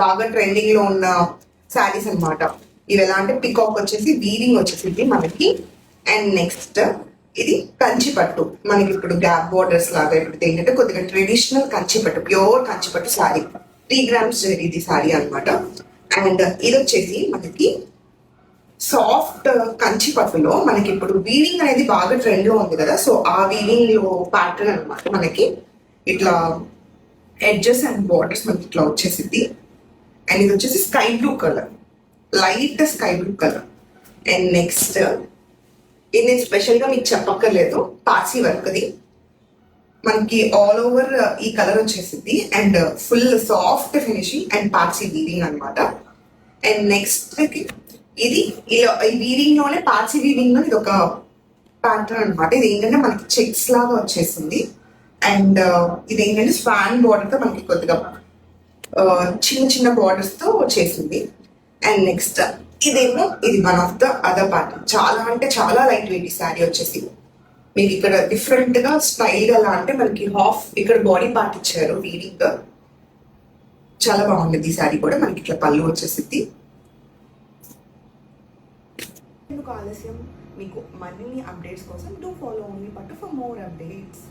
బాగా ట్రెండింగ్ లో ఉన్న శారీస్ అన్నమాట. ఇవి ఎలా అంటే పికాక్ వచ్చేసి వీవింగ్ వచ్చేసింది మనకి. అండ్ నెక్స్ట్ ఇది కంచి పట్టు. మనకి ఇప్పుడు గ్యాప్ బోర్డర్స్ లాగా ఇప్పుడు ఏంటంటే కొద్దిగా ట్రెడిషనల్ కంచి పట్టు, ప్యూర్ కంచి పట్టు శారీ. 3 grams ఇది శారీ అన్నమాట. అండ్ ఇది వచ్చేసి మనకి సాఫ్ట్ కంచి పట్టులో మనకి ఇప్పుడు వీవింగ్ అనేది బాగా ట్రెండ్ లో ఉంది కదా. సో ఆ వీవింగ్ లో ప్యాటర్న్ అన్నమాట. మనకి ఇట్లా ఎడ్జెస్ అండ్ బార్డర్స్ మనకి ఇట్లా వచ్చేసింది. అండ్ ఇది వచ్చేసి sky blue colour, light sky blue colour. And next ఇది నేను స్పెషల్ గా మీకు చెప్పక్కర్లేదు, పార్సీ వర్క్ అది మనకి ఆల్ ఓవర్ ఈ కలర్ వచ్చేసింది. And full soft finishing and Parsi weaving అన్నమాట. అండ్ నెక్స్ట్ ఇది ఇలా ఈ వీవింగ్ లోనే పార్సీ వీవింగ్ లో ఇది ఒక ప్యాటర్న్ అనమాట. ఇది ఏంటంటే మనకి చెక్స్ లాగా వచ్చేసింది. అండ్ ఇది ఏంటంటే స్పాన్ బార్డర్ తో మనకి కొద్దిగా చిన్న చిన్న బార్డర్స్ తో వచ్చేసింది. అండ్ నెక్స్ట్ ఇదేమో ఇది one of the other pattern. చాలా అంటే చాలా లైట్ వెయిట్ ఈ శారీ వచ్చేసి. మీకు ఇక్కడ డిఫరెంట్ గా స్టైల్ ఎలా అంటే మనకి హాఫ్ ఇక్కడ బాడీ పార్ట్ ఇచ్చారు వీవింగ్. చాలా బాగుంది ఈ శారీ కూడా. మనకి ఇట్లా పళ్ళు వచ్చేసింది. ఎందుకు ఆలస్యం, మీకు మరిన్ని అప్డేట్స్ కోసం డూ ఫాలో ఓన్లీ పట్టు ఫర్ మోర్ అప్డేట్స్.